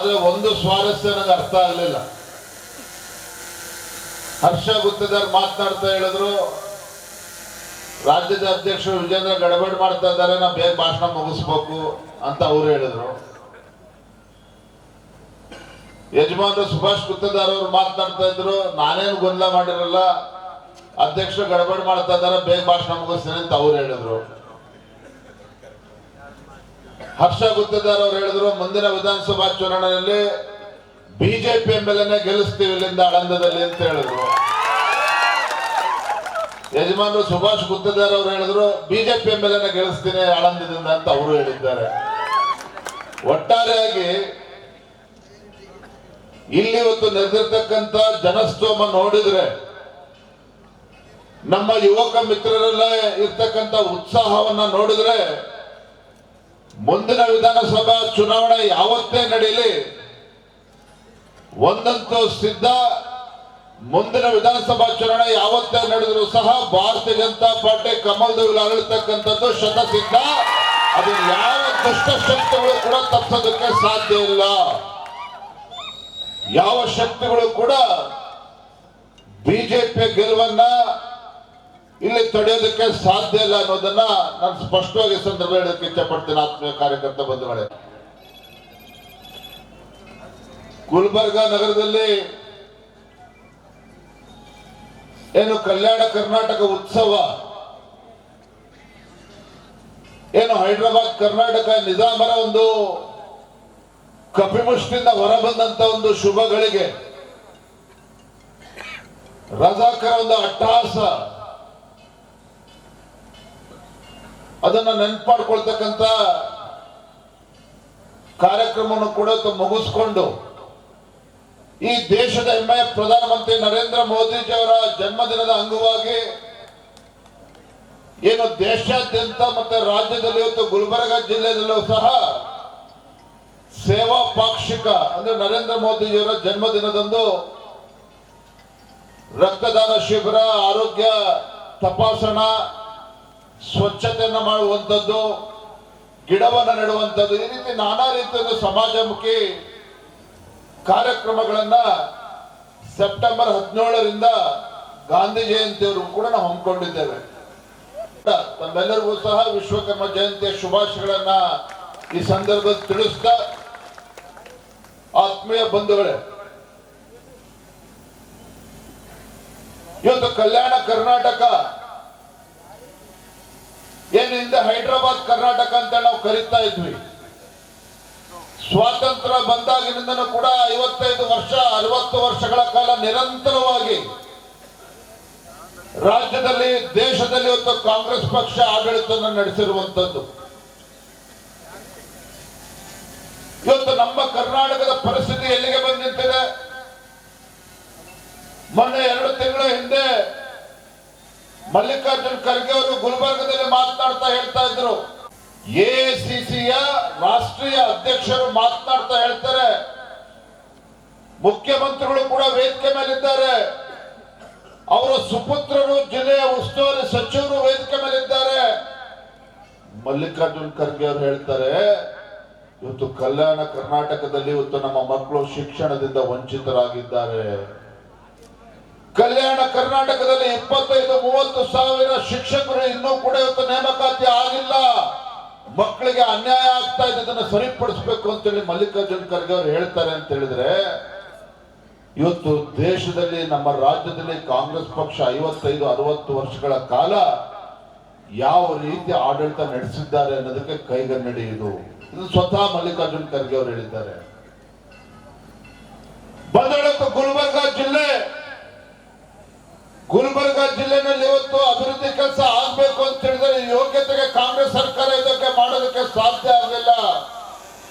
ಆದ್ರೆ ಒಂದು ಸ್ವಾರಸ್ಯ ನನಗೆ ಅರ್ಥ ಆಗಲಿಲ್ಲ. ಹರ್ಷ ಗುತ್ತೇದಾರ್ ಮಾತನಾಡ್ತಾ ಹೇಳಿದ್ರು, ರಾಜ್ಯದ ಅಧ್ಯಕ್ಷರು ವಿಜೇಂದ್ರ ಗಡಬಡಿ ಮಾಡ್ತಾ ಇದ್ದಾರೆ, ನಾವು ಬೇಗ ಭಾಷಣ ಮುಗಿಸ್ಬೇಕು ಅಂತ ಅವ್ರು ಹೇಳಿದ್ರು. ಯಜಮಾನರು ಸುಭಾಷ್ ಗುತ್ತೇದಾರ್ ಅವರು ಮಾತನಾಡ್ತಾ ಇದ್ರು, ನಾನೇನು ಗೊಂದಲ ಮಾಡಿರಲ್ಲ, ಅಧ್ಯಕ್ಷರು ಗಡಬಡಿ ಮಾಡ್ತಾ ಇದ್ದಾರೆ, ಬೇಗ ಭಾಷಣ ಮುಗಿಸ್ತೀನಿ ಅಂತ ಅವ್ರು ಹೇಳಿದ್ರು. ಹರ್ಷ ಗುತ್ತೇದಾರ್ ಅವರು ಹೇಳಿದ್ರು, ಮುಂದಿನ ವಿಧಾನಸಭಾ ಚುನಾವಣೆಯಲ್ಲಿ ಬಿಜೆಪಿ ಎಂಬೆಲ್ಲೆನೆ ಗೆಲ್ಲಿಸ್ತೀವಿ ಇಲ್ಲಿಂದ ಆಳಂದದಲ್ಲಿ ಅಂತ ಹೇಳಿದ್ರು. ಯಜಮಾನರು ಸುಭಾಷ್ ಗುತ್ತೇದಾರ್ ಅವರು ಹೇಳಿದ್ರು, ಬಿಜೆಪಿ ಎಂಬೆಲ್ಲೆನೆ ಗೆಲ್ಲಿಸ್ತೀನಿ ಆಳಂದದಿಂದ ಅಂತ ಅವರು ಹೇಳಿದ್ದಾರೆ. ಒಟ್ಟಾರೆಯಾಗಿ ಇಲ್ಲಿ ಇವತ್ತು ನೆರೆದಿರ್ತಕ್ಕಂಥ ಜನಸ್ತೋಮ ನೋಡಿದ್ರೆ, ನಮ್ಮ ಯುವಕ ಮಿತ್ರರೆಲ್ಲ ಇರ್ತಕ್ಕಂಥ ಉತ್ಸಾಹವನ್ನ ನೋಡಿದ್ರೆ, ಮುಂದಿನ ವಿಧಾನಸಭಾ ಚುನಾವಣೆ ಯಾವತ್ತೇ ನಡೀಲಿ ಒಂದಂತೂ ಸಿದ್ಧ, ಮುಂದಿನ ವಿಧಾನಸಭಾ ಚುನಾವಣೆ ಯಾವತ್ತೇ ನಡೆದ್ರು ಸಹ ಭಾರತೀಯ ಜನತಾ ಪಾರ್ಟಿ ಕಮಲದ ಅರಳತಕ್ಕಂಥದ್ದು ಶತಸಿದ್ಧ. ಅದು ಯಾವ ದುಷ್ಟಶಕ್ತಿಗಳು ಕೂಡ ತಪ್ಪಿಸೋದಕ್ಕೆ ಸಾಧ್ಯ ಇಲ್ಲ. ಯಾವ ಶಕ್ತಿಗಳು ಕೂಡ ಬಿಜೆಪಿ ಗೆಲುವನ್ನ ಇಲ್ಲಿ ತಡೆಯೋದಕ್ಕೆ ಸಾಧ್ಯ ಇಲ್ಲ ಅನ್ನೋದನ್ನ ನಾನು ಸ್ಪಷ್ಟವಾಗಿ ಸಂದರ್ಭ ಹೇಳೋದಕ್ಕೆ ಇಚ್ಛೆ ಪಡ್ತೀನಿ. ಆತ್ಮೀಯ ಕಾರ್ಯಕರ್ತ ಬಂಧುಗಳೇ, ಗುಲ್ಬರ್ಗ ನಗರದಲ್ಲಿ ಏನು ಕಲ್ಯಾಣ ಕರ್ನಾಟಕ ಉತ್ಸವ, ಏನು ಹೈದರಾಬಾದ್ ಕರ್ನಾಟಕ ನಿಜಾಮರ ಒಂದು ಕಪಿಮುಷ್ಟಿಯಿಂದ ಹೊರಬಂದಂತ ಒಂದು ಶುಭಗಳಿಗೆ ರಜಾಕರ ಒಂದು ಅಟ್ಟಹಾಸ, ಅದನ್ನ ನೆನಪಾಡ್ಕೊಳ್ತಕ್ಕಂಥ ಕಾರ್ಯಕ್ರಮವನ್ನು ಕೂಡ ಮುಗಿಸ್ಕೊಂಡು ಈ ದೇಶದ ಹೆಮ್ಮೆಯ ಪ್ರಧಾನಮಂತ್ರಿ ನರೇಂದ್ರ ಮೋದಿಜಿ ಅವರ ಜನ್ಮದಿನದ ಅಂಗವಾಗಿ ಏನು ದೇಶಾದ್ಯಂತ ಮತ್ತೆ ರಾಜ್ಯದಲ್ಲಿ ಇವತ್ತು ಗುಲ್ಬರ್ಗ ಜಿಲ್ಲೆಯಲ್ಲೂ ಸಹ ಸೇವಾ ಪಾಕ್ಷಿಕ ಅಂದ್ರೆ ನರೇಂದ್ರ ಮೋದಿಜಿಯವರ ಜನ್ಮದಿನದಂದು ರಕ್ತದಾನ ಶಿಬಿರ, ಆರೋಗ್ಯ ತಪಾಸಣಾ, ಸ್ವಚ್ಛತೆಯನ್ನು ಮಾಡುವಂಥದ್ದು, ಗಿಡವನ್ನು ನೆಡುವಂಥದ್ದು, ಈ ರೀತಿ ನಾನಾ ರೀತಿಯ ಸಮಾಜಮುಖಿ ಕಾರ್ಯಕ್ರಮಗಳನ್ನ ಸೆಪ್ಟೆಂಬರ್ 17ರಿಂದ ಗಾಂಧಿ ಜಯಂತಿಯವರು ಕೂಡ ನಾವು ಹಮ್ಮಿಕೊಂಡಿದ್ದೇವೆ. ತಮ್ಮೆಲ್ಲರಿಗೂ ಸಹ ವಿಶ್ವಕರ್ಮ ಜಯಂತಿಯ ಶುಭಾಶಯಗಳನ್ನ ಈ ಸಂದರ್ಭದಲ್ಲಿ ತಿಳಿಸ್ತಾ, ಆತ್ಮೀಯ ಬಂಧುಗಳೇ, ಇವತ್ತು ಕಲ್ಯಾಣ ಕರ್ನಾಟಕ ಏನಿಂದ ಹೈದರಾಬಾದ್ ಕರ್ನಾಟಕ ಅಂತ ನಾವು ಕರೀತಾ ಇದ್ವಿ. ಸ್ವಾತಂತ್ರ್ಯ ಬಂದಾಗಿನಿಂದನೂ ಕೂಡ 55 ವರ್ಷ 60 ವರ್ಷಗಳ ಕಾಲ ನಿರಂತರವಾಗಿ ರಾಜ್ಯದಲ್ಲಿ, ದೇಶದಲ್ಲಿ ಇವತ್ತು ಕಾಂಗ್ರೆಸ್ ಪಕ್ಷ ಆಡಳಿತವನ್ನು ನಡೆಸಿರುವಂತದ್ದು. ಇವತ್ತು ನಮ್ಮ ಕರ್ನಾಟಕದ ಪರಿಸ್ಥಿತಿ ಎಲ್ಲಿಗೆ ಬಂದು ನಿಂತಿದೆ? ಮೊನ್ನೆ 2 ತಿಂಗಳ ಹಿಂದೆ ಮಲ್ಲಿಕಾರ್ಜುನ್ ಖರ್ಗೆ ಅವರು ಗುಲ್ಬರ್ಗದಲ್ಲಿ ಮಾತನಾಡ್ತಾ ಹೇಳ್ತಾ ಇದ್ರು, ಎಐಸಿಸಿಯ ರಾಷ್ಟ್ರೀಯ ಅಧ್ಯಕ್ಷರು ಮಾತನಾಡ್ತಾ ಹೇಳ್ತಾರೆ, ಮುಖ್ಯಮಂತ್ರಿಗಳು ಕೂಡ ವೇದಿಕೆ ಮೇಲಿದ್ದಾರೆ, ಅವರ ಸುಪುತ್ರರು ಜಿಲ್ಲೆಯ ಉಸ್ತುವಾರಿ ಸಚಿವರು ವೇದಿಕೆ ಮೇಲಿದ್ದಾರೆ. ಮಲ್ಲಿಕಾರ್ಜುನ್ ಖರ್ಗೆ ಅವರು ಹೇಳ್ತಾರೆ, ಇವತ್ತು ಕಲ್ಯಾಣ ಕರ್ನಾಟಕದಲ್ಲಿ ಇವತ್ತು ನಮ್ಮ ಮಕ್ಕಳು ಶಿಕ್ಷಣದಿಂದ ವಂಚಿತರಾಗಿದ್ದಾರೆ. ಕಲ್ಯಾಣ ಕರ್ನಾಟಕದಲ್ಲಿ 25-30 ಸಾವಿರ ಶಿಕ್ಷಕರು ಇನ್ನೂ ಕೂಡ ಇವತ್ತು ನೇಮಕಾತಿ ಆಗಿಲ್ಲ. ಮಕ್ಕಳಿಗೆ ಅನ್ಯಾಯ ಆಗ್ತಾ ಇದೆ, ಇದನ್ನು ಸರಿಪಡಿಸಬೇಕು ಅಂತೇಳಿ ಮಲ್ಲಿಕಾರ್ಜುನ್ ಖರ್ಗೆ ಅವರು ಹೇಳ್ತಾರೆ ಅಂತ ಹೇಳಿದ್ರೆ, ಇವತ್ತು ದೇಶದಲ್ಲಿ ನಮ್ಮ ರಾಜ್ಯದಲ್ಲಿ ಕಾಂಗ್ರೆಸ್ ಪಕ್ಷ 55-60 ವರ್ಷಗಳ ಕಾಲ ಯಾವ ರೀತಿ ಆಡಳಿತ ನಡೆಸಿದ್ದಾರೆ ಅನ್ನೋದಕ್ಕೆ ಕೈಗನ್ನಡಿ. ಇದು ಸ್ವತಃ ಮಲ್ಲಿಕಾರ್ಜುನ್ ಖರ್ಗೆ ಅವರು ಹೇಳಿದ್ದಾರೆ. ಬಂದಳತ್ತು ಗುಲ್ಬರ್ಗ ಜಿಲ್ಲೆನಲ್ಲಿ ಇವತ್ತು ಅಭಿವೃದ್ಧಿ ಕೆಲಸ ಆಗ್ಬೇಕು ಅಂತ ಹೇಳಿದ್ರೆ ಯೋಗ್ಯತೆಗೆ ಕಾಂಗ್ರೆಸ್ ಸರ್ಕಾರ ಇದಕ್ಕೆ ಮಾಡೋದಕ್ಕೆ ಸಾಧ್ಯ ಆಗಲಿಲ್ಲ.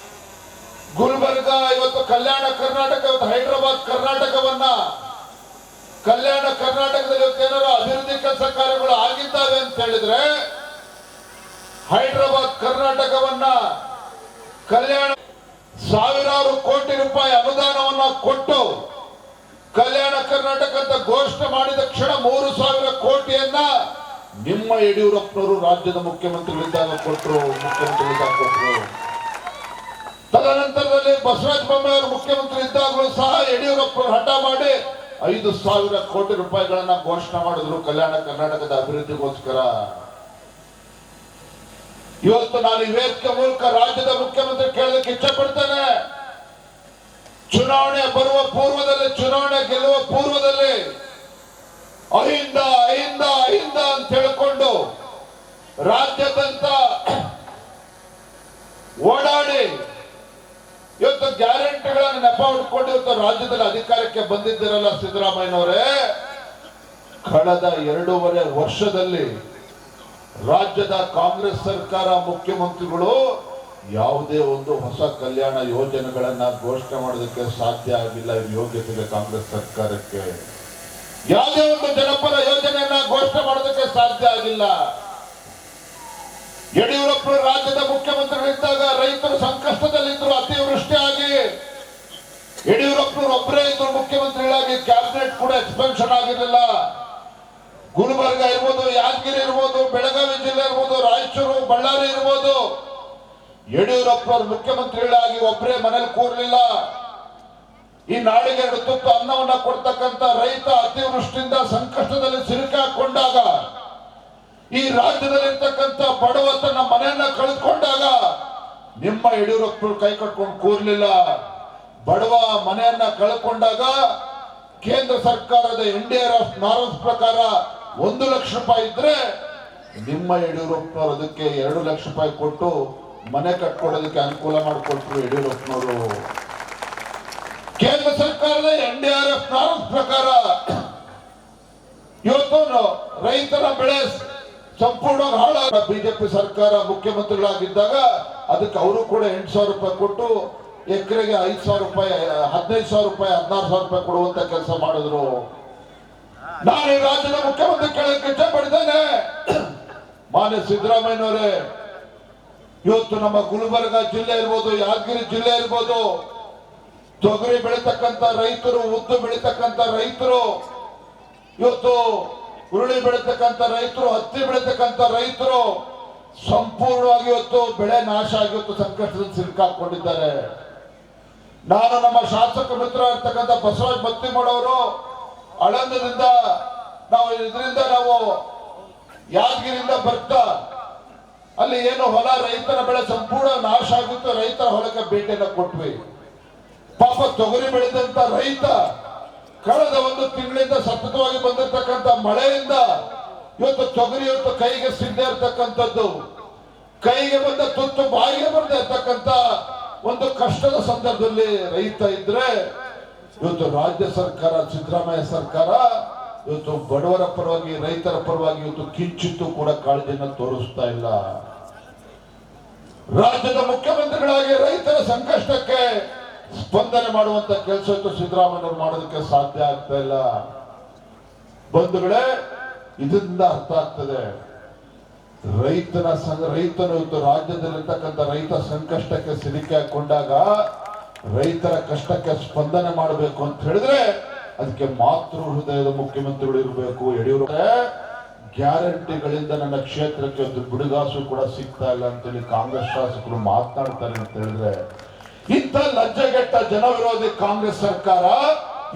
ಗುಲ್ಬರ್ಗ ಇವತ್ತು ಕಲ್ಯಾಣ ಕರ್ನಾಟಕ, ಇವತ್ತು ಹೈದರಾಬಾದ್ ಕರ್ನಾಟಕವನ್ನ, ಕಲ್ಯಾಣ ಕರ್ನಾಟಕದಲ್ಲಿ ಇವತ್ತು ಏನಾದ್ರು ಅಭಿವೃದ್ಧಿ ಕೆಲಸ ಕಾರ್ಯಗಳು ಆಗಿದ್ದಾವೆ ಅಂತ ಹೇಳಿದ್ರೆ ಹೈದರಾಬಾದ್ ಕರ್ನಾಟಕವನ್ನ ಕಲ್ಯಾಣ ಸಾವಿರಾರು ಕೋಟಿ ರೂಪಾಯಿ ಅನುದಾನವನ್ನ ಕೊಟ್ಟು ಕಲ್ಯಾಣ ಕರ್ನಾಟಕ ಅಂತ ಘೋಷಣೆ ಮಾಡಿದ ಕ್ಷಣ 3,000 ಕೋಟಿಯನ್ನ ನಿಮ್ಮ ಯಡಿಯೂರಪ್ಪನವರು ರಾಜ್ಯದ ಮುಖ್ಯಮಂತ್ರಿಗಳಿದ್ದಾಗ ಕೊಟ್ಟರು. ತದನಂತರದಲ್ಲಿ ಬಸವರಾಜ ಬೊಮ್ಮಾಯಿ ಅವರು ಮುಖ್ಯಮಂತ್ರಿ ಇದ್ದಾಗಲೂ ಸಹ ಯಡಿಯೂರಪ್ಪ ಹಠ ಮಾಡಿ 5,000 ಕೋಟಿ ರೂಪಾಯಿಗಳನ್ನ ಘೋಷಣೆ ಮಾಡಿದ್ರು ಕಲ್ಯಾಣ ಕರ್ನಾಟಕದ ಅಭಿವೃದ್ಧಿಗೋಸ್ಕರ. ಇವತ್ತು ನಾನು ಈ ವೇದಿಕೆ ಮೂಲಕ ರಾಜ್ಯದ ಮುಖ್ಯಮಂತ್ರಿ ಕೇಳಲಿಕ್ಕೆ ಇಚ್ಛೆ ಪಡ್ತೇನೆ. ಚುನಾವಣೆ ಬರುವ ಪೂರ್ವದಲ್ಲಿ, ಚುನಾವಣೆ ಗೆಲ್ಲುವ ಪೂರ್ವದಲ್ಲಿ ಅಹಿಂದ ಅಹಿಂದ ಅಹಿಂದ ಅಂತ ಹೇಳಿಕೊಂಡು ರಾಜ್ಯದಂತ ಓಡಾಡಿ ಇವತ್ತು ಗ್ಯಾರಂಟಿಗಳನ್ನು ನೆಪ ಉಟ್ಕೊಂಡು ಇವತ್ತು ರಾಜ್ಯದಲ್ಲಿ ಅಧಿಕಾರಕ್ಕೆ ಬಂದಿದ್ದೀರಲ್ಲ ಸಿದ್ದರಾಮಯ್ಯನವರೇ, ಕಳೆದ 2.5 ವರ್ಷದಲ್ಲಿ ರಾಜ್ಯದ ಕಾಂಗ್ರೆಸ್ ಸರ್ಕಾರ ಮುಖ್ಯಮಂತ್ರಿಗಳು ಯಾವುದೇ ಒಂದು ಹೊಸ ಕಲ್ಯಾಣ ಯೋಜನೆಗಳನ್ನ ಘೋಷಣೆ ಮಾಡೋದಕ್ಕೆ ಸಾಧ್ಯ ಆಗಿಲ್ಲ. ಈ ಯೋಗ್ಯತೆಗೆ ಕಾಂಗ್ರೆಸ್ ಸರ್ಕಾರಕ್ಕೆ ಯಾವುದೇ ಒಂದು ಜನಪರ ಯೋಜನೆಯನ್ನ ಘೋಷಣೆ ಮಾಡೋದಕ್ಕೆ ಸಾಧ್ಯ ಆಗಿಲ್ಲ. ಯಡಿಯೂರಪ್ಪ ರಾಜ್ಯದ ಮುಖ್ಯಮಂತ್ರಿಗಳಿದ್ದಾಗ ರೈತರು ಸಂಕಷ್ಟದಲ್ಲಿದ್ದರು. ಅತಿವೃಷ್ಟಿ ಆಗಿ ಯಡಿಯೂರಪ್ಪನವರು ಒಬ್ಬರೇ ಇದ್ರು ಮುಖ್ಯಮಂತ್ರಿಗಳಾಗಿ. ಕ್ಯಾಬಿನೆಟ್ ಕೂಡ ಎಕ್ಸ್ಪೆನ್ಷನ್ ಆಗಿರಲಿಲ್ಲ. ಗುಲ್ಬರ್ಗ ಇರ್ಬೋದು, ಯಾದಗಿರಿ ಇರ್ಬೋದು, ಬೆಳಗಾವಿ ಜಿಲ್ಲೆ ಇರ್ಬೋದು, ರಾಯಚೂರು, ಬಳ್ಳಾರಿ ಇರ್ಬೋದು, ಯಡಿಯೂರಪ್ಪನವರು ಮುಖ್ಯಮಂತ್ರಿಗಳಾಗಿ ಒಬ್ಬರೇ ಮನೇಲಿ ಕೂರ್ಲಿಲ್ಲ. ಈ ನಾಡಿಗೆ 2 ತುತ್ತು ಅನ್ನವನ್ನ ಕೊಡ್ತಕ್ಕಂಥ ರೈತ ಅತಿವೃಷ್ಟಿಯಿಂದ ಸಂಕಷ್ಟದಲ್ಲಿ ಸಿಲುಕಿಕೊಂಡಾಗ, ಈ ರಾಜ್ಯದಲ್ಲಿರ್ತಕ್ಕಂಥ ಬಡವ ತನ್ನ ಮನೆಯನ್ನ ಕಳೆದುಕೊಂಡಾಗ ನಿಮ್ಮ ಯಡಿಯೂರಪ್ಪನವರು ಕೈ ಕಟ್ಕೊಂಡು ಕೂರ್ಲಿಲ್ಲ. ಬಡವ ಮನೆಯನ್ನ ಕಳ್ಕೊಂಡಾಗ ಕೇಂದ್ರ ಸರ್ಕಾರದ NDRF ನಾರ್ಮ್ಸ್ ಪ್ರಕಾರ 1 ಲಕ್ಷ ರೂಪಾಯಿ ಇದ್ರೆ ನಿಮ್ಮ ಯಡಿಯೂರಪ್ಪನವರು ಅದಕ್ಕೆ 2 ಲಕ್ಷ ರೂಪಾಯಿ ಕೊಟ್ಟು ಮನೆ ಕಟ್ಕೊಳ್ಳೋದಕ್ಕೆ ಅನುಕೂಲ ಮಾಡಿಕೊಟ್ರು ಯಡಿಯೂರಪ್ಪನವರು. ಕೇಂದ್ರ ಸರ್ಕಾರದ NDRF ನಾರ್ಮ್ಸ್ ಪ್ರಕಾರ ಇವತ್ತು ರೈತರ ಬೆಳೆ ಸಂಪೂರ್ಣ ಹಾಳಾಗ ಬಿಜೆಪಿ ಸರ್ಕಾರ ಮುಖ್ಯಮಂತ್ರಿಗಳಾಗಿದ್ದಾಗ ಅದಕ್ಕೆ ಅವರು ಕೂಡ 8,000 ರೂಪಾಯಿ ಕೊಟ್ಟು ಎಕರೆಗೆ 5,000 ರೂಪಾಯಿ, 15,000 ರೂಪಾಯಿ, 16,000 ರೂಪಾಯಿ ಕೊಡುವಂತ ಕೆಲಸ ಮಾಡಿದ್ರು. ನಾನು ಈ ರಾಜ್ಯದ ಮುಖ್ಯಮಂತ್ರಿ ಕೇಳಕ್ಕೆ ಇಚ್ಛೆ ಪಡ್ತೇನೆ, ಮಾನ್ಯ ಸಿದ್ದರಾಮಯ್ಯನವರೇ, ಇವತ್ತು ನಮ್ಮ ಗುಲ್ಬರ್ಗ ಜಿಲ್ಲೆ ಇರ್ಬೋದು, ಯಾದಗಿರಿ ಜಿಲ್ಲೆ ಇರ್ಬೋದು, ತೊಗರಿ ಬೆಳೀತಕ್ಕಂಥ ರೈತರು, ಉದ್ದು ಬೆಳೀತಕ್ಕಂಥ ರೈತರು, ಇವತ್ತು ಹುರುಳಿ ಬೆಳೀತಕ್ಕಂಥ ರೈತರು, ಹತ್ತಿ ಬೆಳೀತಕ್ಕಂಥ ರೈತರು ಸಂಪೂರ್ಣವಾಗಿ ಇವತ್ತು ಬೆಳೆ ನಾಶ ಆಗಿ ಇವತ್ತು ಸಂಕಷ್ಟದಲ್ಲಿ ಸಿಲುಕಾಕೊಂಡಿದ್ದಾರೆ. ನಾನು ನಮ್ಮ ಶಾಸಕ ಮಿತ್ರ ಇರ್ತಕ್ಕಂಥ ಬಸವರಾಜ ಮತ್ತಿಮೂಡವರು ಆಳಂದದಿಂದ ನಾವು ಯಾದಗಿರಿಯಿಂದ ಬರ್ತಾ ಅಲ್ಲಿ ಏನು ಹೊಲ ರೈತರ ಬೆಳೆ ಸಂಪೂರ್ಣ ನಾಶ ಆಗುತ್ತೆ, ರೈತರ ಹೊಲಕ್ಕೆ ಭೇಟಿಯನ್ನ ಕೊಟ್ವಿ. ಪಾಪ ತೊಗರಿ ಬೆಳೆದಂತ ರೈತ ಕಳೆದ 1 ತಿಂಗಳಿಂದ ಸತತವಾಗಿ ಬಂದಿರತಕ್ಕಂಥ ಮಳೆಯಿಂದ ಇವತ್ತು ತೊಗರಿ ಇವತ್ತು ಕೈಗೆ ಸಿಗದೆ ಇರತಕ್ಕಂಥದ್ದು, ಕೈಗೆ ಬಂದ ತುತ್ತು ಬಾಯಿಗೆ ಬರದೆ ಇರ್ತಕ್ಕಂಥ ಒಂದು ಕಷ್ಟದ ಸಂದರ್ಭದಲ್ಲಿ ರೈತ ಇದ್ರೆ ಇವತ್ತು ರಾಜ್ಯ ಸರ್ಕಾರ, ಸಿದ್ದರಾಮಯ್ಯ ಸರ್ಕಾರ ಇವತ್ತು ಬಡವರ ಪರವಾಗಿ, ರೈತರ ಪರವಾಗಿ ಇವತ್ತು ಕಿಂಚಿತ್ತೂ ಕೂಡ ಕಾಳಜಿಯನ್ನು ತೋರಿಸ್ತಾ ಇಲ್ಲ. ರಾಜ್ಯದ ಮುಖ್ಯಮಂತ್ರಿಗಳಾಗಿ ರೈತರ ಸಂಕಷ್ಟಕ್ಕೆ ಸ್ಪಂದನೆ ಮಾಡುವಂತ ಕೆಲಸ ಇವತ್ತು ಸಿದ್ದರಾಮಯ್ಯವರು ಮಾಡೋದಕ್ಕೆ ಸಾಧ್ಯ ಆಗ್ತಾ ಇಲ್ಲ. ಬಂಧುಗಳೇ, ಇದರಿಂದ ಅರ್ಥ ಆಗ್ತದೆ ರೈತನು ಇವತ್ತು ರಾಜ್ಯದಲ್ಲಿರ್ತಕ್ಕಂಥ ರೈತ ಸಂಕಷ್ಟಕ್ಕೆ ಸಿಲುಕಿ ಹಾಕೊಂಡಾಗ ರೈತರ ಕಷ್ಟಕ್ಕೆ ಸ್ಪಂದನೆ ಮಾಡಬೇಕು ಅಂತ ಹೇಳಿದ್ರೆ ಅದಕ್ಕೆ ಮಾತೃ ಹೃದಯದ ಮುಖ್ಯಮಂತ್ರಿಗಳು ಇರಬೇಕು. ಯಡಿಯೂರಪ್ಪ ಗ್ಯಾರಂಟಿಗಳಿಂದ ನನ್ನ ಕ್ಷೇತ್ರಕ್ಕೆ ಒಂದು ಬಿಡುಗಾಸು ಕೂಡ ಸಿಗ್ತಾ ಇಲ್ಲ ಅಂತೇಳಿ ಕಾಂಗ್ರೆಸ್ ಶಾಸಕರು ಮಾತನಾಡ್ತಾರೆ ಅಂತ ಹೇಳಿದ್ರೆ, ಇಂಥ ಲಜ್ಜೆಗೆಟ್ಟ ಜನವಿರೋಧಿ ಕಾಂಗ್ರೆಸ್ ಸರ್ಕಾರ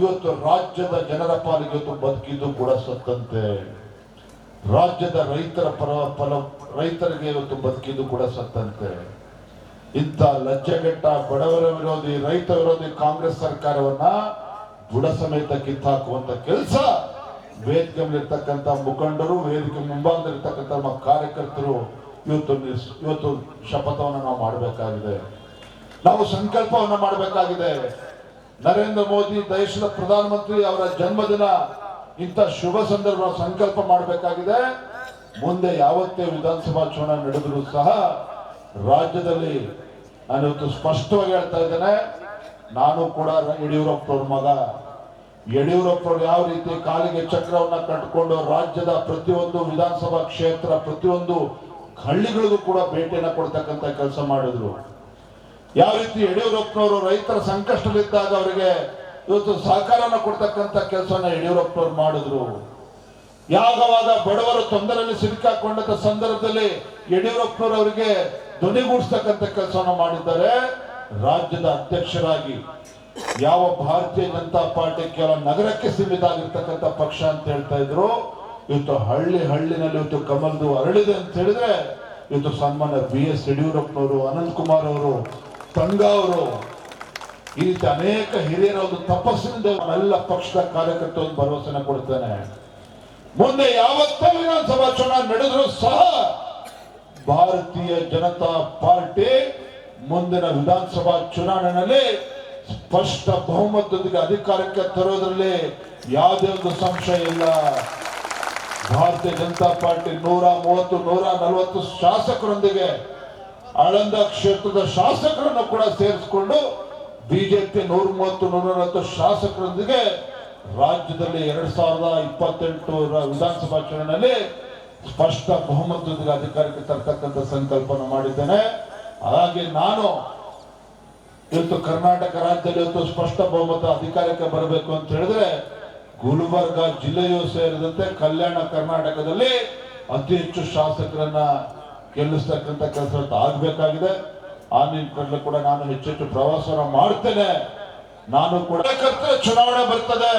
ಇವತ್ತು ರಾಜ್ಯದ ಜನರ ಪಾಲಿಗೆ ಇವತ್ತು ಬದುಕಿದ್ದು ಕೂಡ ಸತ್ತಂತೆ. ರಾಜ್ಯದ ರೈತರಿಗೆ ಇವತ್ತು ಬದುಕಿದ್ದು ಕೂಡ ಸತ್ತಂತೆ. ಇಂಥ ಲಜ್ಜೆಗೆಟ್ಟ ಬಡವರ ವಿರೋಧಿ, ರೈತ ವಿರೋಧಿ ಕಾಂಗ್ರೆಸ್ ಸರ್ಕಾರವನ್ನ ಬುಡ ಸಮೇತ ಕಿತ್ತಾಕುವಂತ ಕೆಲಸ ವೇದಿಕೆಯಲ್ಲಿರ್ತಕ್ಕಂಥ ಮುಖಂಡರು, ವೇದಿಕೆ ಮುಂಭಾಗದಲ್ಲಿರ್ತಕ್ಕಂಥ ನಮ್ಮ ಕಾರ್ಯಕರ್ತರು ಇವತ್ತು ಶಪಥವನ್ನು ನಾವು ಮಾಡಬೇಕಾಗಿದೆ. ನಾವು ಸಂಕಲ್ಪವನ್ನು ಮಾಡಬೇಕಾಗಿದೆ. ನರೇಂದ್ರ ಮೋದಿ ದೇಶದ ಪ್ರಧಾನಮಂತ್ರಿ ಅವರ ಜನ್ಮದಿನ, ಇಂಥ ಶುಭ ಸಂದರ್ಭ ಸಂಕಲ್ಪ ಮಾಡಬೇಕಾಗಿದೆ. ಮುಂದೆ ಯಾವತ್ತೇ ವಿಧಾನಸಭಾ ಚುನಾವಣೆ ನಡೆದರೂ ಸಹ ರಾಜ್ಯದಲ್ಲಿ ನಾನು ಇವತ್ತು ಸ್ಪಷ್ಟವಾಗಿ ಹೇಳ್ತಾ ಇದ್ದೇನೆ, ನಾನು ಕೂಡ ಯಡಿಯೂರಪ್ಪನವ್ರ ಮಗ. ಯಡಿಯೂರಪ್ಪನವ್ರು ಯಾವ ರೀತಿ ಕಾಲಿಗೆ ಚಕ್ರವನ್ನ ಕಟ್ಟಿಕೊಂಡು ರಾಜ್ಯದ ಪ್ರತಿಯೊಂದು ವಿಧಾನಸಭಾ ಕ್ಷೇತ್ರ, ಪ್ರತಿಯೊಂದು ಹಳ್ಳಿಗಳಿಗೂ ಕೂಡ ಭೇಟಿಯನ್ನ ಕೊಡ್ತಕ್ಕಂಥ ಕೆಲಸ ಮಾಡಿದ್ರು. ಯಾವ ರೀತಿ ಯಡಿಯೂರಪ್ಪನವರು ರೈತರ ಸಂಕಷ್ಟದಲ್ಲಿದ್ದಾಗ ಅವರಿಗೆ ಇವತ್ತು ಸಹಕಾರನ ಕೊಡ್ತಕ್ಕಂಥ ಕೆಲಸನ ಯಡಿಯೂರಪ್ಪನವ್ರು ಮಾಡಿದ್ರು. ಯಾವಾಗ ಬಡವರು ತೊಂದರೆಯಲ್ಲಿ ಸಿಲುಕಾಕೊಂಡಂತ ಸಂದರ್ಭದಲ್ಲಿ ಯಡಿಯೂರಪ್ಪನವರು ಅವರಿಗೆ ಧ್ವನಿಗೂಡಿಸ್ತಕ್ಕಂಥ ಕೆಲಸವನ್ನ ಮಾಡಿದ್ದಾರೆ. ರಾಜ್ಯದ ಅಧ್ಯಕ್ಷರಾಗಿ ಯಾವ ಭಾರತೀಯ ಜನತಾ ಪಾರ್ಟಿ ಕೇವಲ ನಗರಕ್ಕೆ ಸೀಮಿತ ಆಗಿರ್ತಕ್ಕಂಥ ಪಕ್ಷ ಅಂತ ಹೇಳ್ತಾ ಇದ್ರು, ಇವತ್ತು ಹಳ್ಳಿನಲ್ಲಿ ಇವತ್ತು ಕಮಲ್ದು ಅರಳಿದೆ ಅಂತ ಹೇಳಿದ್ರೆ ಇವತ್ತು ಸನ್ಮಾನ್ಯ BS ಯಡಿಯೂರಪ್ಪನವರು, ಅನಂತ್ ಕುಮಾರ್ ಅವರು, ತಂಗಾ ಅವರು, ಈ ರೀತಿ ಅನೇಕ ಹಿರಿಯರ ಒಂದು ತಪಸ್ಸಿನಿಂದ ಎಲ್ಲ ಪಕ್ಷದ ಕಾರ್ಯಕರ್ತರು ಒಂದು ಭರವಸೆನ ಕೊಡ್ತೇನೆ. ಮುಂದೆ ಯಾವತ್ತೇ ವಿಧಾನಸಭಾ ಚುನಾವಣೆ ನಡೆದರೂ ಸಹ ಭಾರತೀಯ ಜನತಾ ಪಾರ್ಟಿ ಮುಂದಿನ ವಿಧಾನಸಭಾ ಚುನಾವಣೆಯಲ್ಲಿ ಸ್ಪಷ್ಟ ಬಹುಮತದೊಂದಿಗೆ ಅಧಿಕಾರಕ್ಕೆ ತರೋದ್ರಲ್ಲಿ ಯಾವುದೇ ಒಂದು ಸಂಶಯ ಇಲ್ಲ. ಭಾರತೀಯ ಜನತಾ ಪಾರ್ಟಿ 130, 140 ಶಾಸಕರೊಂದಿಗೆ ಆಳಂದ ಕ್ಷೇತ್ರದ ಶಾಸಕರನ್ನು ಕೂಡ ಸೇರಿಸಿಕೊಂಡು ಬಿಜೆಪಿ 130, 140 ಶಾಸಕರೊಂದಿಗೆ ರಾಜ್ಯದಲ್ಲಿ 2028 ವಿಧಾನಸಭಾ ಚುನಾವಣೆಯಲ್ಲಿ ಸ್ಪಷ್ಟ ಬಹುಮತದೊಂದಿಗೆ ಅಧಿಕಾರಕ್ಕೆ ತರ್ತಕ್ಕಂಥ ಸಂಕಲ್ಪನ ಮಾಡಿದ್ದೇನೆ. ಹಾಗಾಗಿ ನಾನು ಇವತ್ತು ಕರ್ನಾಟಕ ರಾಜ್ಯದಲ್ಲಿ ಇವತ್ತು ಸ್ಪಷ್ಟ ಬಹುಮತ ಅಧಿಕಾರಕ್ಕೆ ಬರಬೇಕು ಅಂತ ಹೇಳಿದ್ರೆ ಗುಲ್ಬರ್ಗ ಜಿಲ್ಲೆಯೂ ಸೇರಿದಂತೆ ಕಲ್ಯಾಣ ಕರ್ನಾಟಕದಲ್ಲಿ ಅತಿ ಹೆಚ್ಚು ಶಾಸಕರನ್ನ ಗೆಲ್ಲಿಸ್ತಕ್ಕಂಥ ಕೆಲಸ ಆಗ್ಬೇಕಾಗಿದೆ. ಆ ನಿಟ್ಟಿನಲ್ಲಿ ಕೂಡ ನಾನು ಹೆಚ್ಚೆಚ್ಚು ಪ್ರವಾಸನ ಮಾಡ್ತೇನೆ. ನಾನು ಕೂಡ ಚುನಾವಣೆ ಬರ್ತದೆ,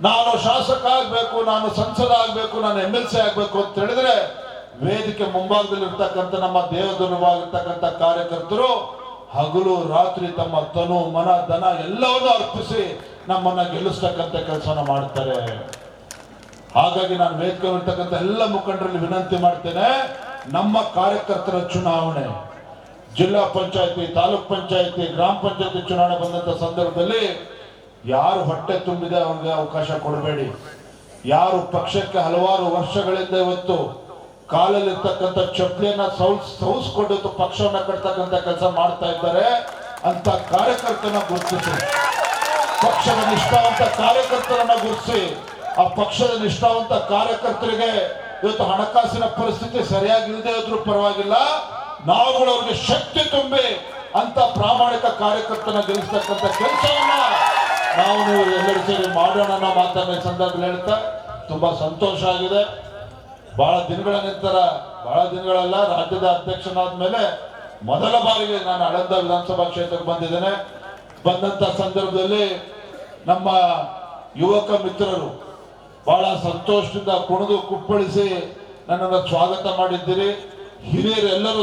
ನಾನು ಶಾಸಕ ಆಗ್ಬೇಕು, ನಾನು ಸಂಸದ ಆಗ್ಬೇಕು, ನಾನು MLC ಆಗ್ಬೇಕು ಅಂತ ಹೇಳಿದ್ರೆ ವೇದಿಕೆ ಮುಂಭಾಗದಲ್ಲಿ ಇರ್ತಕ್ಕಂಥ ನಮ್ಮ ದೇವದುರ್ಗವಾಗಿರ್ತಕ್ಕಂಥ ಕಾರ್ಯಕರ್ತರು ಹಗಲು ರಾತ್ರಿ ತಮ್ಮ ತನು ಮನ ಧನ ಎಲ್ಲವನ್ನೂ ಅರ್ಪಿಸಿ ನಮ್ಮನ್ನ ಗೆಲ್ಲಿಸ್ತಕ್ಕಂಥ ಕೆಲಸನ ಮಾಡ್ತಾರೆ. ಹಾಗಾಗಿ ನಾನು ವೇದಿಕೆ ಇರ್ತಕ್ಕಂಥ ಎಲ್ಲ ಮುಖಂಡರಲ್ಲಿ ವಿನಂತಿ ಮಾಡ್ತೇನೆ, ನಮ್ಮ ಕಾರ್ಯಕರ್ತರ ಚುನಾವಣೆ ಜಿಲ್ಲಾ ಪಂಚಾಯತಿ, ತಾಲೂಕ್ ಪಂಚಾಯತಿ, ಗ್ರಾಮ ಪಂಚಾಯತಿ ಚುನಾವಣೆ ಬಂದಂತ ಸಂದರ್ಭದಲ್ಲಿ ಯಾರು ಹೊಟ್ಟೆ ತುಂಬಿದೆ ಅವ್ರಿಗೆ ಅವಕಾಶ ಕೊಡಬೇಡಿ. ಯಾರು ಪಕ್ಷಕ್ಕೆ ಹಲವಾರು ವರ್ಷಗಳಿಂದ ಇವತ್ತು ಕಾಲಲ್ಲಿರ್ತಕ್ಕಂಥ ಚಪ್ಪಲಿಯನ್ನ ಸೌಸ್ಕೊಂಡು ಪಕ್ಷವನ್ನ ಕಟ್ತಕ್ಕಂಥ ಕೆಲಸ ಮಾಡ್ತಾ ಇದ್ದಾರೆ ಅಂತ ಕಾರ್ಯಕರ್ತನ ಗುರುತಿಸಿ, ಪಕ್ಷದ ನಿಷ್ಠಾವಂತ ಕಾರ್ಯಕರ್ತರನ್ನ ಗುರುತಿಸಿ, ಆ ಪಕ್ಷದ ನಿಷ್ಠಾವಂತ ಕಾರ್ಯಕರ್ತರಿಗೆ ಇವತ್ತು ಹಣಕಾಸಿನ ಪರಿಸ್ಥಿತಿ ಸರಿಯಾಗಿಲ್ಲದೆ ಇದ್ರೂ ಪರವಾಗಿಲ್ಲ, ನಾವುಗಳು ಅವ್ರಿಗೆ ಶಕ್ತಿ ತುಂಬಿ ಅಂತ ಪ್ರಾಮಾಣಿಕ ಕಾರ್ಯಕರ್ತನ ಗೆಲ್ಲಿಸ್ತಕ್ಕಂಥ ಕೆಲಸವನ್ನ ನಾವು ನೀವು ಎಲ್ಲರೂ ಸೇರಿ ಮಾಡೋಣ ಅನ್ನೋ ಮಾತನ್ನ ಈ ಸಂದರ್ಭದಲ್ಲಿ ಹೇಳ್ತಾ ತುಂಬಾ ಸಂತೋಷ ಆಗಿದೆ. ಬಹಳ ದಿನಗಳ ನಂತರ, ಬಹಳ ದಿನಗಳೆಲ್ಲ ರಾಜ್ಯದ ಅಧ್ಯಕ್ಷನಾದ ಮೇಲೆ ಮೊದಲ ಬಾರಿಗೆ ನಾನು ಆಳಂದ ವಿಧಾನಸಭಾ ಕ್ಷೇತ್ರಕ್ಕೆ ಬಂದಿದ್ದೇನೆ. ಬಂದಂತ ಸಂದರ್ಭದಲ್ಲಿ ನಮ್ಮ ಯುವಕ ಮಿತ್ರರು ಬಹಳ ಸಂತೋಷದಿಂದ ಕುಣಿದು ಕುಪ್ಪಳಿಸಿ ನನ್ನನ್ನು ಸ್ವಾಗತ ಮಾಡಿದ್ದೀರಿ. ಹಿರಿಯರೆಲ್ಲರೂ